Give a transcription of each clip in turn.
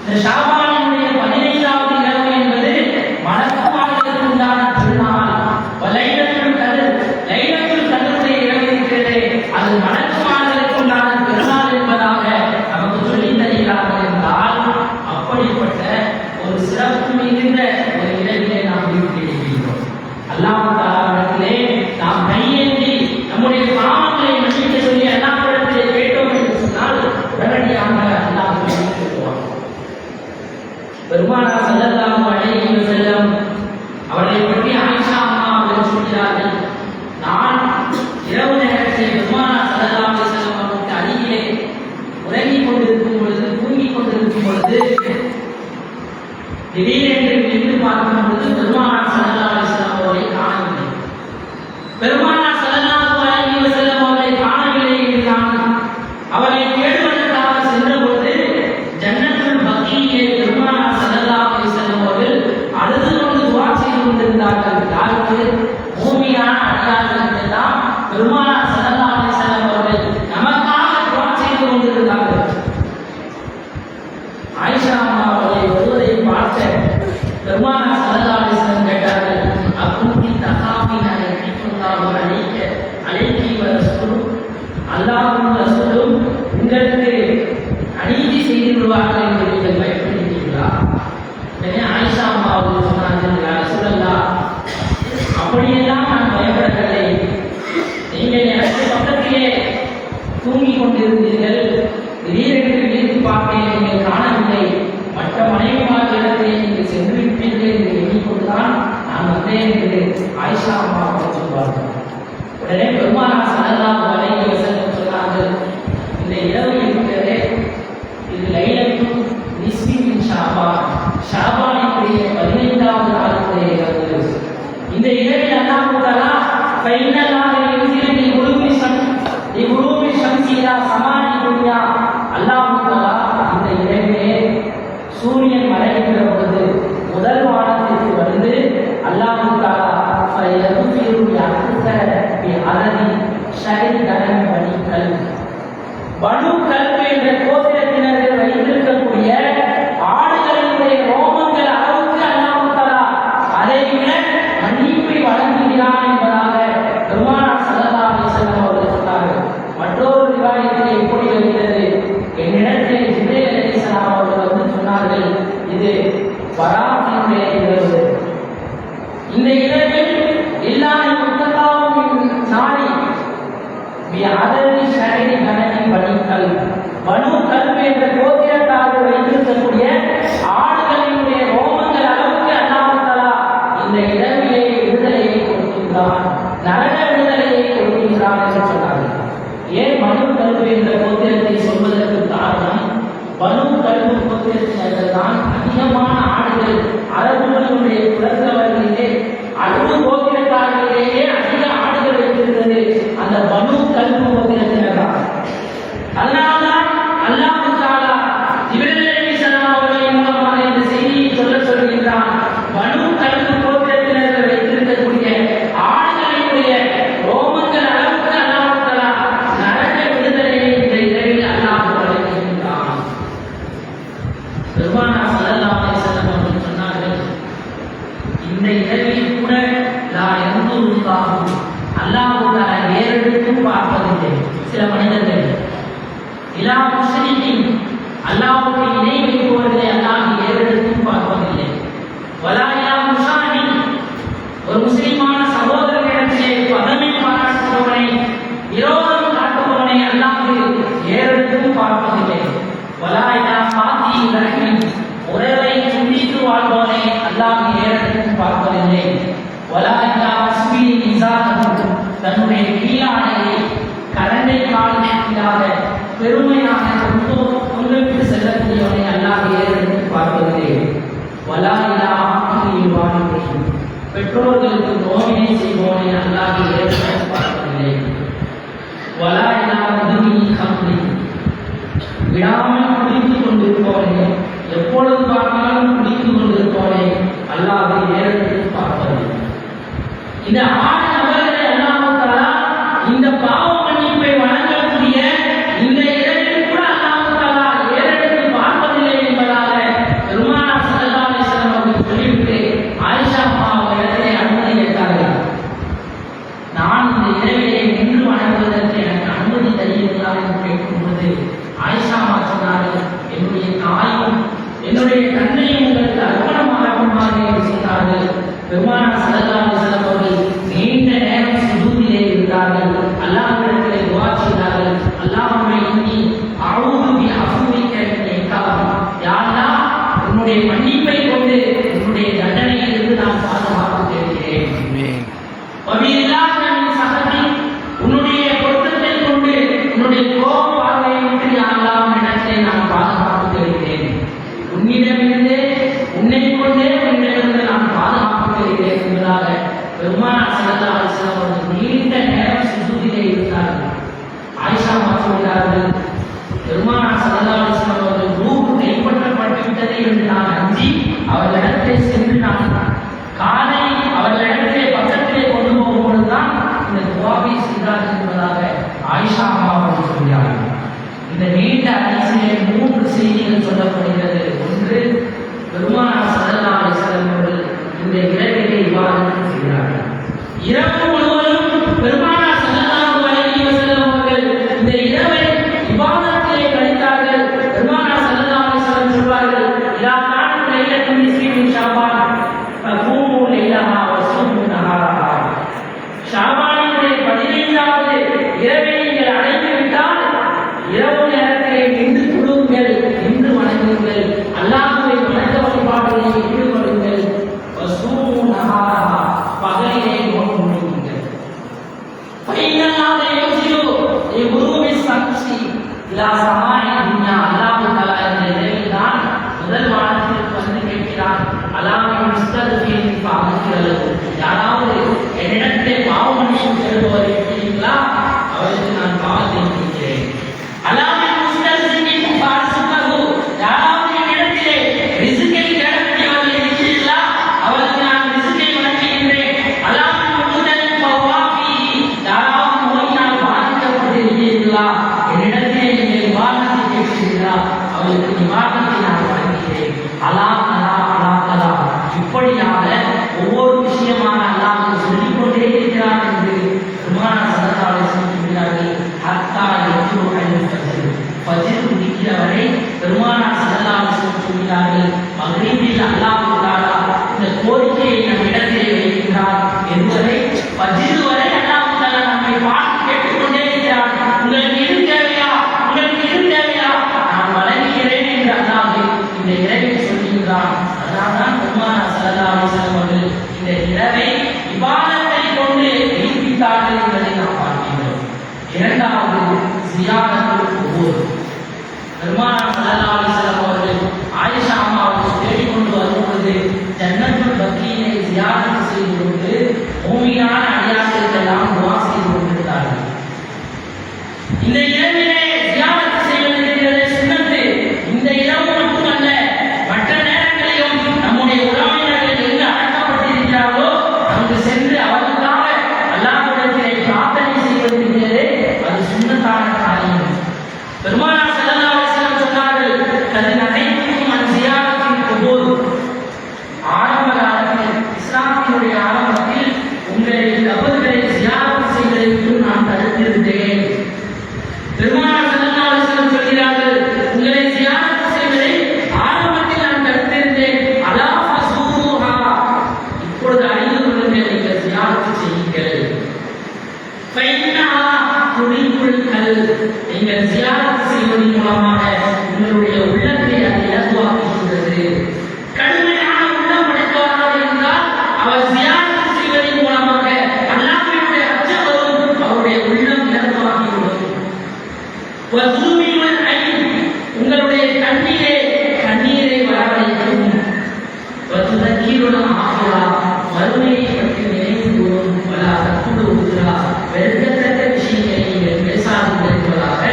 இந்த ஷாபானுடைய 15வது இரவு என்பது மலக்குமார்களுக்கு உண்டான திருநாள். லைலத்துல் கத்ருடைய இரவு இருக்கிறது, அது மலக்குமார்களுக்கு உண்டான திருநாள் என்பதாக நமக்கு சொல்லி தருகிறார்கள் என்றால், அப்படிப்பட்ட ஒரு சிறப்பு மிகுந்த ஒரு இரவிலே நாம் இருக்கிறோம். அல்லாஹ் தஆலாவிடத்திலே நாம் கையேந்தி நம்முடைய பாவங்களை மன்னிக்க சொல்லி அல்லாஹ்விடத்திலே கேட்டோம் என்று சொன்னால் உடனடியாக அல்லாஹ் மன்னித்துவிடுவான். பெருமானார் ஸல்லல்லாஹு அலைஹி வஸல்லம் அவர்களை பற்றி ஆயிஷா அம்மா அவர்கள் சொல்கிறார்கள், நான் இரவு நேரத்தில் பெருமானார் ஸல்லல்லாஹு அலைஹி வஸல்லம் அவர்களுக்கு அருகிலே உறங்கிக் கொண்டிருக்கும் பொழுது, தூங்கிக் கொண்டிருக்கும் பொழுது திடீரென்று விழித்து பார்க்கும் பொழுது பெருமானார் ஸல்லல்லாஹு அலைஹி வஸல்லம் அவர்களை காணவில்லை. பெருமானார் ஸல்லல்லாஹு அலைஹி வஸல்லம் அவர்களை காணவில்லை என்று நான் அவரை தேடுவதற்காக சென்ற பொழுது ஜன்னத்துல் பக்கீயிலே பெருமானார் ஸல்லல்லாஹு அலைஹி வஸல்லம் அவர்கள் அழுது கொண்டு துஆ செய்து கொண்டிருந்தார்கள். யாருக்கு? மூமியான அடியார்களுக்கெல்லாம் பெருமானார் ஸல்லல்லாஹு அலைஹி வஸல்லம் அவர்கள் நமக்காக துஆ செய்து கொண்டிருந்தார்கள். ஆயிஷா அம்மா அவர்களை வருவதை பார்த்த பெருமானார் ஸல்லல்லாஹு அலைஹி வஸல்லம் கேட்டார்கள், அக்குந்தி தகாபின அலைஹில்லாஹு அலைஹி வஸல்லம், அல்லாஹ்வும் ரசூலும் உங்களுக்கு அநீதி செய்து விடுவார்கள் என்று நீங்கள் பயப்படுகிறீர்களா? எனவே ஆயிஷா அம்மா அவர்கள் சொன்னார்கள், யா ரசூலல்லாஹ், அப்படியெல்லாம் நான் பயப்படவில்லை. நீங்கள் எனக்கு பக்கத்திலே தூங்கிக் கொண்டிருந்தீர்கள், திடீரென்று விழித்து பார்த்தேன், நீங்கள் காணவில்லை. மற்ற மனைவிமார்களிடத்திலே நீங்கள் சென்று விட்டீர்கள் என்று எண்ணிக்கொண்டுதான் நான் வந்தேன் என்று ஆயிஷா அம்மா அவர்கள் சொல்வார்கள். உடனே பெருமானார் ஸல்லல்லாஹு அலைஹி வஸல்லம் சொன்னார்கள், இந்த இரவு இருக்கிறதே, இது லைலத்துல் நிஸ்ஃபி மின் ஷாபான், ஷாபானுடைய 15வது நாளுடைய இரவு. இந்த இரவில் அல்லாஹ் தஆலா ஃபைனல்லாஹ யுன்ஸிலு லிகுரூபி ஷம்ஸி இலா ஸமானி துன்யா, அல்லாஹ் தஆலா இந்த இரவிலே சூரியன் மறைகின்ற பொழுது முதல் வானத்திற்கு வந்து அல்லாஹ் தஆலா ஃபயதுஃபிரு யக்தர பி அரதி ஷஹரி கலம் பனிக்கல், பனு கல்ப் என்ற கோத்திரத்தினர்கள் வைத்திருக்கக்கூடிய ஆடுகளினுடைய ரோமங்கள் அளவுக்கு அல்லாஹ் தஆலா அதை விட மன்னிப்பை வழங்குகிறான் என்பதாக பெருமானார் ஸல்லல்லாஹு அலைஹி வஸல்லம் அவர்கள் சொன்னார்கள். மற்றொரு ரிவாயத்திலே இப்படி வருகிறது, என்னிடத்தில் ஜிப்ரீல் அலைஹிஸ்ஸலாம் அவர்கள் வந்து சொன்னார்கள், இது பராத்தினுடைய இரவு. இந்த இரவில் இல்லாஹி முத்தகாவும் நாடி பி அததி ஷஹரி கனதி பனிக்கல், பனு கல்ப் என்ற கோத்திரத்தார்கள் வைத்திருக்கக்கூடிய ஆடுகளினுடைய ரோமங்கள் அளவுக்கு அல்லாஹ் தஆலா இந்த இரவிலே விடுதலையை கொடுக்கின்றான், நரக விடுதலையை கொடுக்கின்றான் என்று சொன்னார்கள். ஏன் பனு கல்ப் என்ற கோத்திரத்தை சொல்வதற்கு காரணம், பனு கல்ப் கோத்திரத்தினர்கள் தான் அதிகமான ஆடுகள் அரபுகளுடைய குலத்தவர்களிலே 60 கோத்திரத்தார்களிலேயே அதிக ஆடுகள் வைத்திருக்கிறது அந்த பனு கல்ப் கோத்திரத்தினர் தான். அதனால்தான் அல்லாஹ் தஆலா ஜிப்ரீல் அலைஹிஸ்ஸலாம் அவர்களின் மூலமாக இந்த செய்தியை சொல்லுகின்றான், பனு கல்ப் கோத்திரத்தினர்கள் வைத்திருக்கக்கூடிய ஆடுகளினுடைய ரோமங்கள் அளவுக்கு அல்லாஹ் தஆலா நரக விடுதலையை இந்த இரவில் அல்லாஹ் வழங்குகின்றான். பெருமானார் ஸல்லல்லாஹு அலைஹி வஸல்லம் அவர்கள் சொன்னார்கள், இந்த இரவில் கூட நான் எந்தூருக்காகவும் அல்லாஹ் ஏறெடுத்தும் பார்ப்பதில்லை. சில மனிதர்கள் இலா முஸ்லிமின், அல்லாஹ்வுக்கு இணை வைப்பவர்களை அல்லாஹ் ஏறெடுத்தும் பார்ப்பதில்லை. வலா இலா முஷாஹின், ஒரு முஸ்லிமான சகோதரனிடத்திலே பதமை பாராட்டுபவனை, விரோதம் காட்டுபவனை அல்லாஹ் ஏறெடுத்தும் பார்ப்பதில்லை. வலா இலா ஃபாத்தி ரஹீம், உறவை துண்டித்து வாழ்பவனை அல்லாஹ் ஏறெடுத்தும் பார்ப்பதில்லை. வலா இலா மஸ்பி நிசாரஹு, தன்னுடைய கீழாடையை கரண்டை காலத்திலாக பெருமையாக கொண்டு செல்லக்கூடியவனை அல்லாஹ் ஏறெடுத்து பார்ப்பதில்லை. வலா இலா ஆக்கில் வாலிபை, பெற்றோர்களுக்கு நோவினை செய்பவனை அல்லாஹ் ஏறெடுத்து பார்ப்பதில்லை. வலா இலா முதுமி கம்ரி, விடாமல் குடித்துக் கொண்டிருப்பவனே, எப்பொழுது பார்த்தாலும் குடித்துக் கொண்டிருப்பவனே அல்லாஹ் ஏறெடுத்து பார்ப்பதில்லை. இந்த 6 நபர்களை அல்லாஹ் தஆலா இந்த பாவ மன்னிப்பை வழங்கக்கூடிய இந்த இரவில் கூட அல்லாஹ் தஆலா ஏறெடுத்து பார்ப்பதில்லை என்பதாக என்னுடைய கண்ணையும் உங்களுக்கு அர்ப்பணமாகுமாறு என்று சொன்னார்கள். பெருமானார் ஸல்லல்லாஹு அலைஹி வஸல்லம் அவர்கள் நீண்ட நேரம் சுஜூதிலே இருந்தார்கள். அல்லாஹ்விடத்திலே துஆ செய்தார்கள். அல்லாஹும்ம இன்னி அஊது பி அஃப்விக மின் இகாப். யா அல்லாஹ், உன்னுடைய மன்னிப்பை கொண்டு உன்னுடைய தண்டனையிலிருந்து நான் பாதுகாப்பு தேடுகிறேன். ஆமென். வபில்லாஹி மின் சஹதி. உன்னுடைய பொருத்தத்தை கொண்டு உன்னுடைய கோப பார்வையை விட்டு யா அல்லாஹ் உன்னிடத்திலே நான் பாதுகாப்பு தேடுகிறேன். உன்னிடமிருந்தே உன்னை கொண்டே உன்னிடமிருந்து நான் பாதுகாப்பு தேடுகிறேன் என்பதாக பெருமானார் ஸல்லல்லாஹு அலைஹி வஸல்லம் அவர்கள் நீண்ட நேரம் சுஜூதிலே இருந்தார்கள். ஆயிஷா சொல்கிறார்கள், பெருமானார் ஸல்லல்லாஹு அலைஹி வஸல்லம் அவர்கள் ரூஹ் கைப்பற்றப்பட்டு விட்டது என்று நான் அஞ்சி அவர்களிடத்திலே சென்று நான் காலை அவர்களிடத்திலே பக்கத்திலே கொண்டு போகும்பொழுதுதான் இந்த துவாவை செய்தார்கள் என்பதாக ஆயிஷா அவர்கள் சொல்கிறார்கள். இந்த நீண்ட ஹதீஸிலே 3 செய்திகள் சொல்லப்படுகிறது. ஒன்று, பெருமானார் ஸல்லல்லாஹு அலைஹி வஸல்லம் அவர்கள் இந்த இரவிலே இபாதத் செய்கிறார்கள். இரவு முழுவதும் பெருமானார் ஸல்லல்லாஹு அலைஹி வஸல்லம் அவர்கள் இந்த இரவை இபாதத்திலே கழித்தார்கள். பெருமானார் ஸல்லல்லாஹு அலைஹி வஸல்லம் சொல்வார்கள், இதா கானத் லைலத்துல் நிஸ்ஃபி மின் ஷஅபான் ஃபகூமு லைலஹா வஸூமு நஹாரஹா. ஷஅபானினுடைய 15வது இரவை நீங்கள் அடைந்து விட்டால் இரவு நேரத்திலே நின்று தொழுங்கள், நின்று வணங்குங்கள், அல்லாஹ்வை வணக்க வழிபாடுகளில் ஈடுபடுங்கள். வஸூமு நஹாரஹா, பகலிலே நோன்பு நோக்குங்கள். ஃபைனல்லாஹ யன்சிலு லிகுரூபி ஷம்ஸி இலா ஸமாஇ துன்யா. அல்லாஹ் தஆலா இந்த இரவில்தான் முதல் வானத்திற்கு வந்து கேட்கிறான், அல்லாஹ்வின் முஸ்தக்ஃபிரின் ஃபஅக்ஃபிரலஹு. யாராவது என்னிடத்திலே பாவ மன்னிப்பு தேடுபவர் இருக்கிறீர்களா? அவருக்கு நான் பாவத்தை மன்னிக்கிறேன். அல்லாஹ்வின் முஸ்தக்ஃபிரின் ஃபஅக்ஃபிரலஹு. யாராவது என்னிடத்திலே ரிஸ்கை தேடக்கூடியவர்கள் இருக்கிறீர்களா? அவருக்கு நான் ரிஸ்கை வழங்குகின்றேன். அல்லாஹ்வின் முஸ்தக்ஃபிரின் ஃபஅவாஃபி. யாராவது நோயினால் பாதிக்கப்பட்டிருக்கிறீர்களா? என்னிடத்திலே நீங்கள் நிவாரணத்தை கேட்கிறீர்களா? அவருக்கு நிவாரணத்தை நான் வழங்குகிறேன். அல்லாஹ் இப்படியாக ஒவ்வொரு விஷயமான அல்லாஹ் சொல்லிக் கொண்டே இருக்கிறான் என்று பெருமானார் ஸல்லல்லாஹு அலைஹி வஸல்லம் சொல்கிறார்கள். ஹத்தா யத்லுஅல் ஃபஜ்ர். ஃபஜ்ர் உதிக்கிற வரை பெருமானார் ஸல்லல்லாஹு அலைஹி வஸல்லம் சொல்கிறார்கள், மக்ரிபில் அல்லாஹ் தஆலா இந்த கோரிக்கையை நம்மிடத்திலே வைக்கிறார் என்பதை ஃபஜ்ர் வரை அல்லாஹ் தஆலா நம்மை பார்த்து கேட்டுக்கொண்டே இருக்கிறார். உங்களுக்கு இது தேவையா? உங்களுக்கு இது தேவையா? நான் வழங்குகிறேன் என்று அல்லாஹ் இந்த இரவில் சொல்கிறான். அதனால்தான் பெருமானார் ஸல்லல்லாஹு அலைஹி வஸல்லம் அவர்கள் இந்த இரவை இபாதத்தை கொண்டு நீட்டித்தார்கள் என்பதை நாம் பார்க்கிறோம். இரண்டாவது, ஜியாரத்துல் குபூர். பெருமானார் ஸல்லல்லாஹு அலைஹி வஸல்லம் அவர்கள் ஆயிஷா அம்மாவை தேடிக்கொண்டு வரும்பொழுது ஜன்னத்துல் பக்கீயை ஜியாரத் செய்து கொண்டு மூமினான அடியார்களுக்கெல்லாம் துஆ செய்து கொண்டிருந்தார்கள். இந்த இரவிலே ஜியாரத் செய்வது இருக்கிறது சுன்னத்து. இந்த இரவு மட்டுமல்ல, மற்ற நேரங்களிலும் நம்முடைய உறவினர்கள் எங்கு அடக்கப்பட்டிருக்கிறார்களோ அங்கு சென்று அவர்களுக்காக அல்லாஹ்விடத்திலே பிரார்த்தனை செய்வது இருக்கிறது. அது சுன்னத்தான காரியம். பெருமானார் ஸல்லல்லாஹு அலைஹி வஸல்லம் சொன்னார்கள், கத் நஹைத்துக்கும் அன் ஜியாரத்தில் குபூர். ஆரம்ப காலத்தில், இஸ்லாத்தினுடைய ஆரம்பத்தில் உங்களை கபர்களை ஜியாரத் செய்வதை விட்டு நான் தடுத்திருந்தேன். பெருமானார் ஸல்லல்லாஹு அலைஹி வஸல்லம் சொல்கிறார்கள், உங்களை ஜியாரத் செய்வதை ஆரம்பத்தில் நான் தடுத்திருந்தேன். அலா ஃபஸூஹா. இப்பொழுது அறிந்து கொள்ளுங்கள், நீங்கள் ஜியாரத் செய்யுங்கள். ஃபைன்னஹா துரிகுல் கல்ப். நீங்கள் ஜியாரத் செய்வதன் மூலமாக உங்களுடைய உள்ளத்தை அது இலகுவாக்குகின்றது. கடுமையான உள்ளம் படைத்தவராக இருந்தால் அவர் ஜியாரத் செய்வதன் மூலமாக அல்லாஹ்வினுடைய அச்சம் வரும், அவருடைய உள்ளம் இலகுவாகிவிடும். வஸூமில் ஐன். உங்களுடைய கண்ணிலே கண்ணீரை வரவழைக்கும். வதுதக்கீருல் ஆஹிரா. மறுமையை பற்றி நினைவு கூறும். வலா தக்குலு உத்ரா. வெறுக்கத்தக்க விஷயங்களை நீங்கள் பேசாதீர்கள் என்பதாக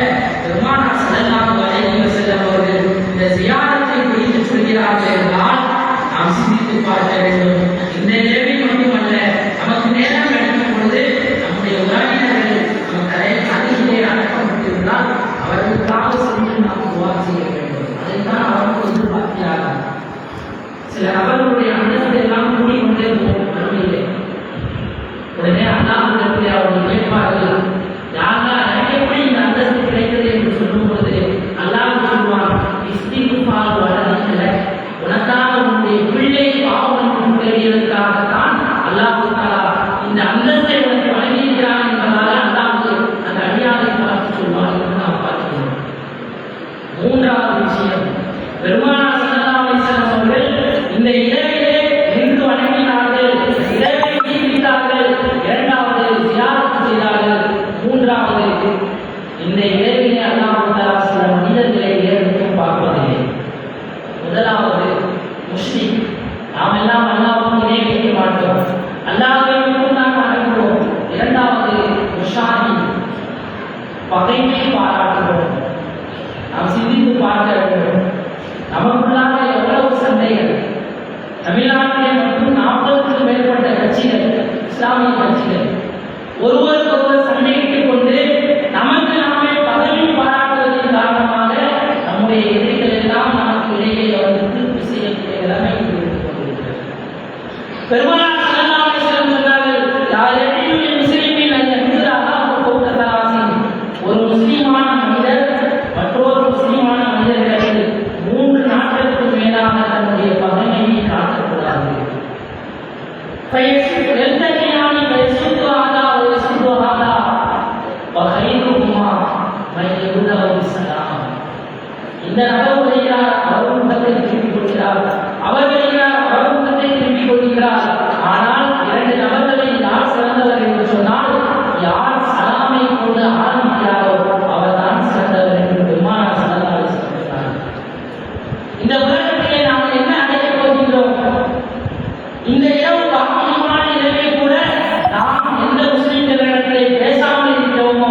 பெருமானார் ஸல்லல்லாஹு அலைஹி வஸல்லம் அவர்கள் இந்த ஜியாரத்தை குறித்து சொல்கிறார்கள் என்றால் நாம் சிந்தித்து பார்க்க வேண்டும். இந்த இரவில் மட்டுமல்ல, நமக்கு நேரம் கிடைக்கும் பொழுது நம்முடைய உறவினர்கள் நமக்கு அருகிலே அடக்கப்பட்டிருந்தால் அவர்களுக்காக சென்று நாம் துஆ செய்ய வேண்டும். அதைத்தான் அவர்கள் எதிர்பார்க்கிறார்கள். சில நபர்களுடைய அந்தஸ்தை எல்லாம் கூடிக்கொண்டே போகும் மறுமையிலே. உடனே அல்லாஹ்விடத்திலே அவர்கள் கேட்பார்கள், யாரெல்லாம் எனக்கு எப்படி இந்த அந்தஸ்து கிடைத்தது என்று சொல்லும் பொழுது அல்லாஹ் சொல்வான், இஸ்திக்ஃபார் வலதிக்க பெருமானார் ஸல்லல்லாஹு அலைஹி வஸல்லம் சொன்னார்கள், யாரெனில் முஸ்லிமின் அன்யஹுரா ஃபௌகதாசி, ஒரு முஸ்லிமான மனிதர் மற்றொரு முஸ்லிமான மனிதர்களுக்கு 3 நாட்களுக்கு மேலாக தன்னுடைய பகைமையை காட்டக்கூடாது. فيلتقيان فيشد هذا ويشد هذا وخيرهما من يبدأ بالسلام. இந்த நபர் வருகிறார், அவர் முகத்தை திருப்பிக் கொள்கிறார், அவர் வருகிறார், அவர் முகத்தை திருப்பிக் கொள்கிறார். ஆனால் 2 நபர்களில் யார் சிறந்தவர் என்று சொன்னால், யார் சலாமை கொண்டு ஆரம்பிக்கிறாரோ அவர் தான் சிறந்தவர் என்று பெருமானார் ஸல்லல்லாஹு அலைஹி வஸல்லம் சொன்னார். இந்த உலகத்திலே நாம் என்ன அடையப் போகின்றோம்? இந்த இரவு பாக்கியமான இரவை கூட நாம் எந்த முஸ்லிம்களிடத்திலே பேசாமல் இருக்கிறோமோ,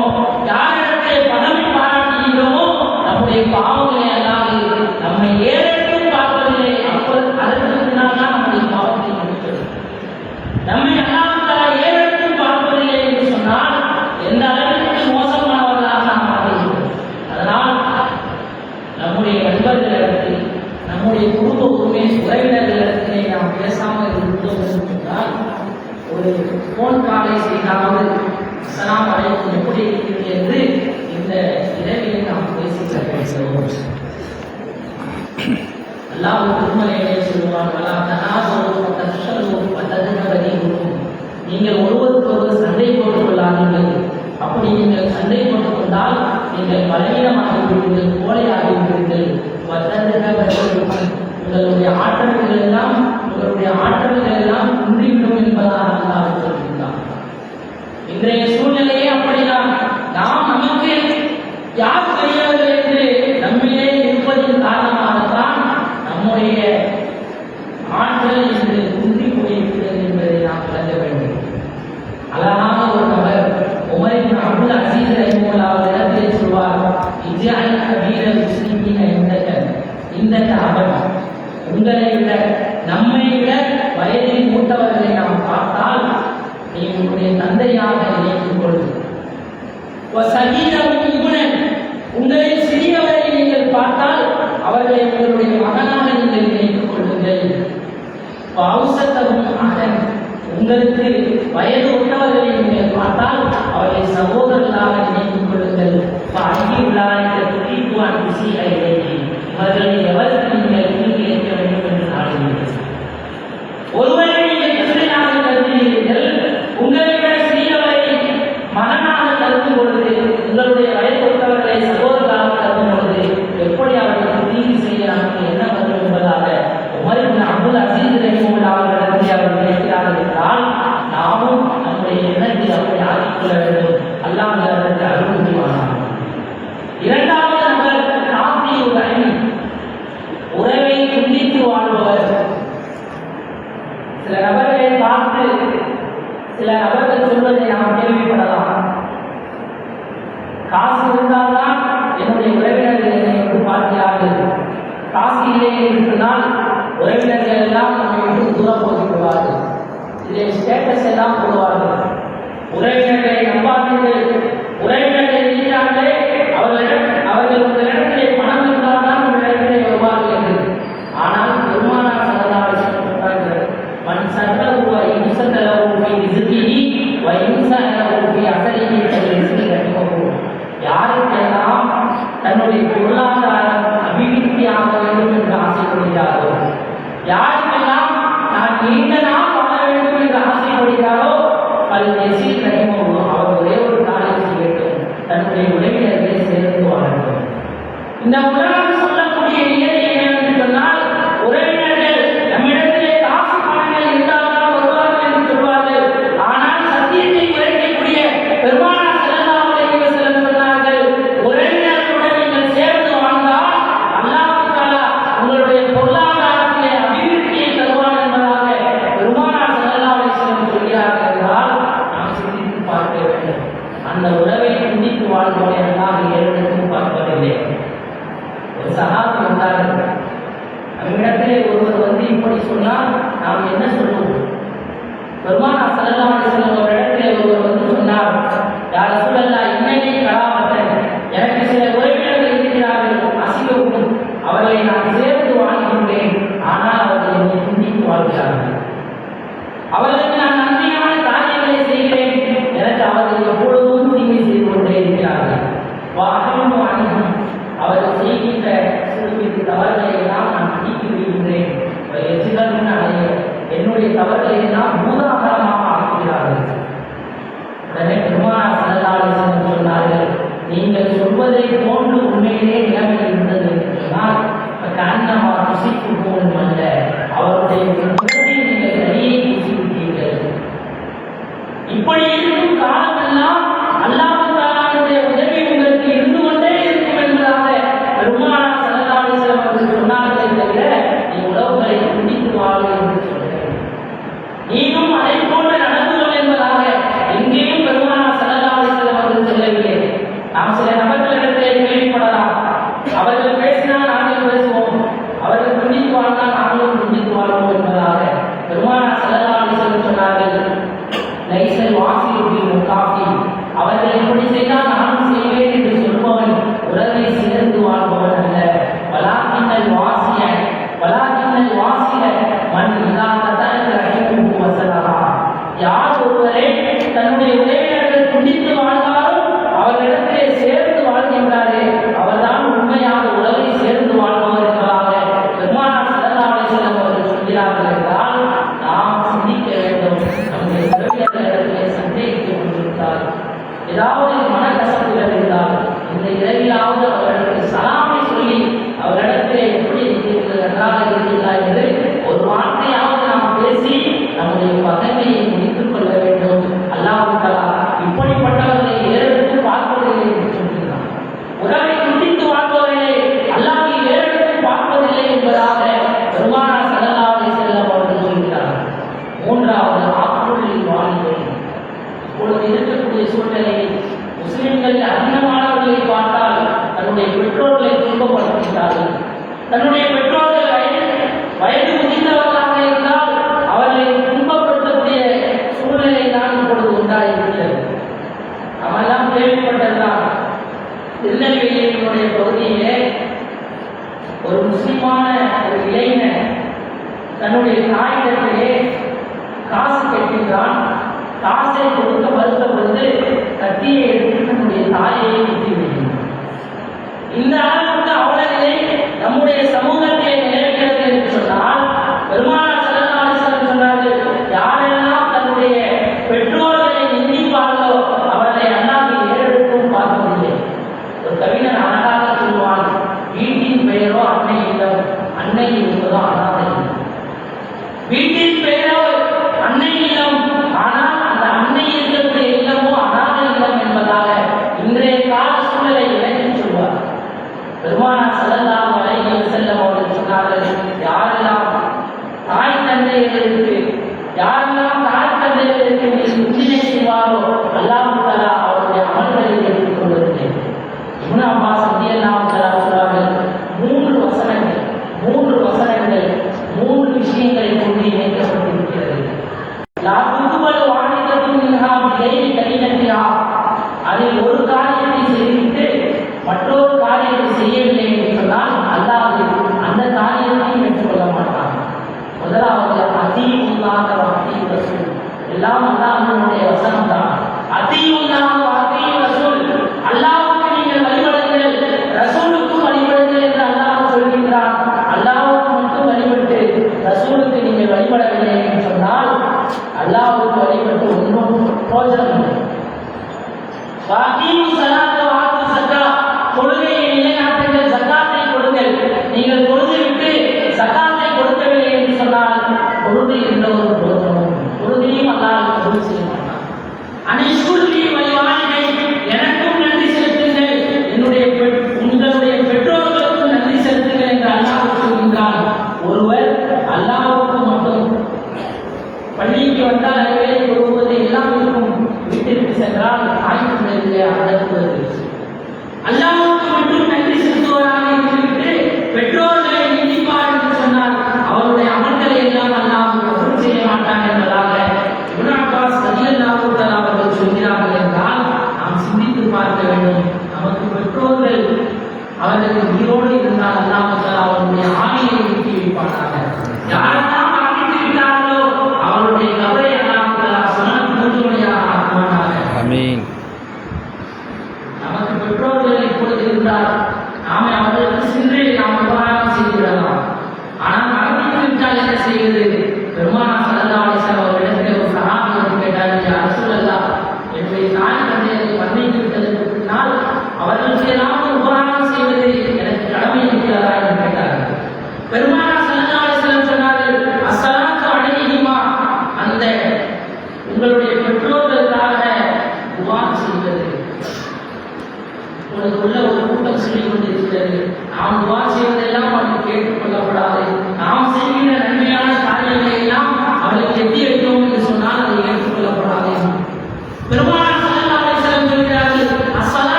யாரிடத்திலே பதவி பாராட்டுகிறோமோ, நம்முடைய பாவங்களை அல்லாது நம்மை ஏறெடுத்து பார்ப்பதில்லை. அப்போது அதற்கு பின்னால் தான் நம்முடைய பாவத்தை முடிக்கிறது. நம்மை அல்லாஹ் ஏறெடுத்து பார்ப்பதில்லை என்று சொன்னால் எந்த அளவிற்கு மோசமானவர்களாக நாம் மாறுகிறோம். அதனால் நம்முடைய நண்பர்களிடத்தில், நம்முடைய குடும்ப உறவினர்களிடத்திலே நாம் பேசாமல் இருந்தோம் என்றால், ஒரு போன் காலை செய்தாவது அஸ்ஸலாமு அலைக்கும் எப்படி இருக்கிறது என்று இந்த இரவிலே நாம் பேசிக்கிறோம். அல்லாஹ் திருமலையிலே சொல்லுவான், நீங்கள் ஒருவருக்கொருவர் சண்டை போட்டுக் கொள்ளாதீர்கள். அப்படி நீங்கள் சண்டை போட்டுக் கொண்டால் நீங்கள் பலவீனமாகிவிடுவீர்கள், கோழையாகிவிடுவீர்கள். உங்களுடைய ஆற்றல்கள் எல்லாம் குன்றிவிடும் என்பதாக அல்லாஹ் சொல்கின்றான். இன்றைய சூழ்நிலையே அப்படிதான். நாம் நமக்கு யார் பெரியவர்கள் என்று நம்மிலே இருப்பதின் காரணமாகத்தான் நம்முடைய ஆற்றல் என்று குன்றி போயிருக்கிறது என்பதை நாம் விளங்க வேண்டும். அழகாக ஒரு நபர் உமர் இப்னு அப்துல் அஸீஸ் ரஹிமஹுல்லாஹ் அவர்களிடத்திலே சொல்வார், இஜ்அல் கபீரல் முஸ்லிமீன இந்த அபத், உங்களை விட நம்மை விட வயதில் மூத்தவர்களை நாம் பார்த்தால் நீ உங்களுடைய தந்தையாக நினைத்துக் கொள்ளும். உங்களில் சிறியவரை நீங்கள் பார்த்தால் அவர்களை உங்களுடைய மகனாக நீங்கள் நினைத்துக் கொள்ளுங்கள். மகன் உங்களுக்கு வயது ஒத்தவர்களை நீங்கள் பார்த்தால் அவர்களை சகோதரர்களாக நினைத்துக் கொள்ளுங்கள். இவர்களை எவருக்கு நீங்கள் தீங்கு இழைக்க வேண்டும் என்று நாடுகிறீர்கள். ஒருவரை நீங்கள் பிள்ளையாக கருதுகிறீர்கள், உங்களை விட சிறியவரை மகனாக கருதும் பொழுது, உங்களுடைய வயது ஒத்தவர்களை சகோதரர்களாக கருதும் பொழுது எப்படி அவர்களுக்கு தீங்கு செய்ய நமக்கு என்ன வரும் என்பதாக உமர் இப்னு அப்துல் அஸீஸ் ரஹிமஹுல்லாஹ் அவர்களிடத்தில் அவர் நினைக்கிறார்கள் என்றால், நாமும் நம்முடைய எண்ணத்தில் அப்படி ஆக்கிக்கொள்ள வேண்டும். அல்லாஹ் அதற்கு அருள் புரிவானாக. இரண்டாவது நபர் காஃபியுல் ரஹீம், உறவை துண்டித்து வாழ்பவர். சில நபர்களை பார்த்து சில நபர்கள் சொல்வதை நாம் கேள்விப்படலாம். காசு இருந்தால்தான் என்னுடைய உறவினர்கள் என்னை வந்து பார்க்கிறார்கள், காசு இல்லை என்று சொன்னால் உறவினர்கள் எல்லாம் நம்மை விட்டு தூரம் போட்டுவிடுவார்கள், இதை ஸ்டேட்டஸ் எல்லாம் போடுவார்கள். உறவினர்களை நம்பாதீர்கள், உறவினர்கள் இருக்கிறார்களே அவர்கள் உங்களிடத்திலே பணம் இருந்தால்தான் உங்களிடத்திலே வருவார்கள் என்று. ஆனால் பெருமானார் ஸல்லல்லாஹு அலைஹி வஸல்லம் சொன்னார்கள், மன் சல்லல்லாஹு அலைஹி வஸல்லம் ஃபீ ரிஸ்கிஹி வ இன்ஸாலஹு ஃபீ அஸலிஹி ஃபலிஸ்ஸிஹி. யாருக்கெல்லாம் தன்னுடைய பொருளாதாரம் அபிவிருத்தியாக வேண்டும் என்று ஆசைப்படுகிறாரோ, யாருக்கெல்லாம் நான் நீண்ட நாள் வாழ வேண்டும் என்று ஆசைப்படுகிறாரோ, ஃபலிஸ்ஸிஹி அவர் ஒரே ஒரு காரியம் செய்யட்டும், தன்னுடைய உறவினர்களை சேர்ந்து வாழட்டும். இந்த உலகம் சொல்லக்கூடிய நிலை என்னவென்று சொன்னால், உறவினர்கள் நம்மிடத்திலே காசு பணங்கள் இருந்தால்தான் வருவார்கள் என்று சொல்வார்கள். ஆனால் சத்தியத்தை உரைக்கக்கூடிய பெருமானார் ஸல்லல்லாஹு அலைஹி வஸல்லம் சொன்னார்கள், உறவினர்களுடன் நீங்கள் சேர்ந்து வாழ்ந்தால் அல்லாஹ் தஆலா உங்களுடைய பொருளாதாரத்திலே அபிவிருத்தியை தருவான் என்பதாக பெருமானார் ஸல்லல்லாஹு அலைஹி வஸல்லம் சொல்கிறார்கள் என்றால் நாம் சிந்தித்து பார்க்க வேண்டும். அந்த உறவை துண்டித்து வாழ்வோரை அல்லாஹ் ஏறெடுத்து பார்ப்பதில்லை. ஒரு சஹாபி வந்தார்கள், நம்மிடத்திலே ஒருவர் வந்து இப்படி சொன்னால் நாம் என்ன சொல்லுவோம்? பெருமானார் ஸல்லல்லாஹு அலைஹி வஸல்லம் அவரிடத்திலே ஒருவர் வந்து சொன்னார், யா ரசூலல்லாஹ் இன்னனி கராமத்தன், எனக்கு சில உறவினர்கள் இருக்கிறார்கள், அசிங்கம், அவர்களை நான் சேர்த்து வாழ்கின்றேன், ஆனால் அவர்கள் என்னை துண்டித்து வாழ்கிறார்கள். நசிப்பும் அல்ல, அவருடைய முகத்தில் நீங்கள் கரியை பூசிவிட்டீர்கள். இப்படி இருக்கும் காலமெல்லாம் அல்லாஹ் தஆலாவுடைய உதவி உங்களுக்கு இருந்து கொண்டே இருக்கும் என்பதாக பெருமானார் ஸல்லல்லாஹு அலைஹி வஸல்லம் அவர்கள் சொன்னார்களே தவிர நீ உறவுகளை துண்டித்து வாழ்க என்று சொல்கிறேன். நீயும் அதை போன்று நடந்து கொள் என்பதாக எங்கேயும் பெருமானார் ஸல்லல்லாஹு அலைஹி வஸல்லம் அவர்கள் சொல்லவில்லை. நாம் சில நபர்களிடத்திலே கேள்விப்படலாம், அவர்கள் பேசினால் நாங்கள் பேசுவோம், அவர்கள் துண்டித்து வாழ்ந்தால் நாங்களும் துண்டித்து வாழ்வோம் என்பதாக. பெருமானார் ஸல்லல்லாஹு அலைஹி வஸல்லம் சொன்னார்கள், லைசல் வாசியுபில் முகாஃபி, அவர்கள் எப்படி செய்தால் நானும் செய்வேன் என்று சொல்பவன் உறவை சேர்ந்து வாழ்பவன் அல்ல. வலாக்கின்னல் வாசிய மன் இதா கதஅ ரஹிமுஹு வஸலஹா, யார் ஒருவரை தன்னுடைய உறவினர்கள் துண்டித்து வாழ்ந்தாலும் அவர்களிடத்திலே சேர்ந்து வாழ்கின்றாரே அவர்தான் உண்மையாக உறவை சேர்ந்து வாழ்பவர் என்பதாக பெருமானார் ஸல்லல்லாஹு அலைஹி வஸல்லம் அவர்கள் சொல்கிறார்கள் என்றால் நாம் சிந்திக்க வேண்டும். நம்முடைய உறவினர்களிடத்திலே சந்தேகித்துக் கொண்டிருந்தால், ஏதாவது மனக்கசப்புகள் இருந்தால் இந்த இரவிலாவது அவர்களுக்கு சலாமை சொல்லி அவர்களிடத்திலே எப்படி இருக்கிறீர்கள், நன்றாக இருக்கிறீர்களா என்று ஒரு வார்த்தையாவது நாம் பேசி நம்முடைய பதவியை முடித்துக் கொள்ள வேண்டும். அல்லாஹ் தஆலா இப்படிப்பட்டவர்களை ஏறெடுத்து பார்ப்பதில்லை என்று சொல்கிறார். உறவை துண்டித்து வாழ்பவர்களை அல்லாஹ் ஏறெடுத்து பார்ப்பதில்லை என்பதாக பெருமானார் ஸல்லல்லாஹு அலைஹி வஸல்லம் அவர்கள் சொல்கிறார். மூன்றாவது ஆக்குள்ளில் வாழ்வை. இப்பொழுது இருக்கக்கூடிய சூழ்நிலையில் முஸ்லிம்கள் அதிகமானவர்களை பார்த்தால் தன்னுடைய பெற்றோர்களை துன்பப்படுத்துகிறார்கள். தன்னுடைய பெற்றோர்கள் வயது முதிர்ந்தவர்களாக இருந்தால் அவர்களை துன்பப்படுத்தக்கூடிய சூழ்நிலை தான் இப்பொழுது உண்டாயிருக்கிறது. அவெல்லாம் கேள்விப்பட்டதுதான். திருநெல்வேலியினுடைய பகுதியிலே ஒரு முஸ்லிமான ஒரு இளைஞன் தன்னுடைய தாயிடத்திலே காசு கேட்கின்றான். காசை கொடுக்க மறுத்த பொழுது கத்தியை எடுத்து தன்னுடைய தாயை குத்தி விடுகின்றான். இந்த அளவுக்கு அவலநிலை நம்முடைய சமூகத்திலே நிலவுகிறது என்று சொன்னால் பெருமானார் ஸல்லல்லாஹு அலைஹி வஸல்லம் சொன்னார்கள், யாரெல்லாம் தன்னுடைய பெற்றோர்களை நிந்திப்பார்களோ அவர்களை அல்லாஹ் ஏறெடுத்தும் பார்ப்பதில்லை. ஒரு கவிஞன் அழகாக சொல்லுவான், வீட்டின் பெயரோ அன்னை இல்லம், அன்னை என்பதோ அனாதை இல்லம். வீட்டின் பெயரோ அன்னை இல்லம், ஆனால் அந்த அன்னை இருக்கக்கூடிய இல்லமோ அனாதை இல்லம் என்பதாக இன்றைய கால சூழலை விளக்கி சொல்வார்.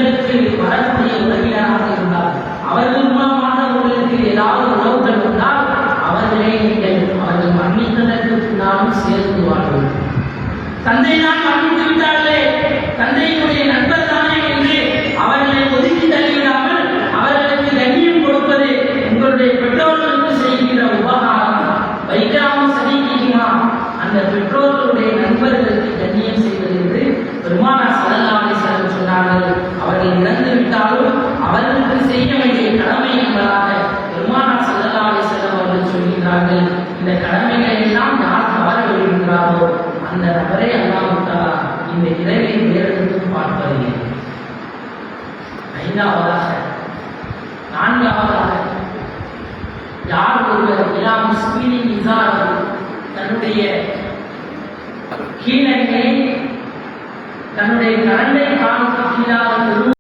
உங்களுக்கு வரக்கூடிய உறவினராக இருந்தால் அவர்கள் மூலமாக உங்களுக்கு ஏதாவது உறவுகள் வந்தால் அவர்களை நீங்கள் அவர்கள் மன்னித்ததற்கு பின்னாலும் சேர்த்து வாழ்வது. தந்தை தான் மன்னித்து விட்டார்களே, தந்தையினுடைய நண்பர் தானே என்று அவர்களை ஒதுக்கி தள்ளிவிடாமல் அவர்களுக்கு கண்ணியம் கொடுப்பது உங்களுடைய பெற்றோர்களுக்கு செய்கிற உபகாரம். வைக்காமல் சதிக்குமா அந்த பெற்றோர்களுடைய நண்பர்களுக்கு கண்ணியம் செய்வது என்று பெருமானார் ஸல்லல்லாஹு அலைஹி வஸல்லம் சொன்னார்கள். அவர்கள் இறந்து விட்டாலும் அவர்களுக்கு செய்ய வேண்டிய கடமை என்பதாக பெருமானார் ஸல்லல்லாஹு அலைஹி வஸல்லம் அவர்கள் சொல்கிறார்கள். இந்த கடமைகளை எல்லாம் யார் தவற விடுகிறாரோ அந்த நபரை அல்லாஹ் தஆலா இந்த இரவில் வேறெடுத்து பார்ப்பதில்லை. நான்காவதாக யார் ஒருவர் இலா முஸ்லிமின் இஸார் தன்னுடைய கீழே தன்னுடைய கரண்டை காலுக்கு கீழாக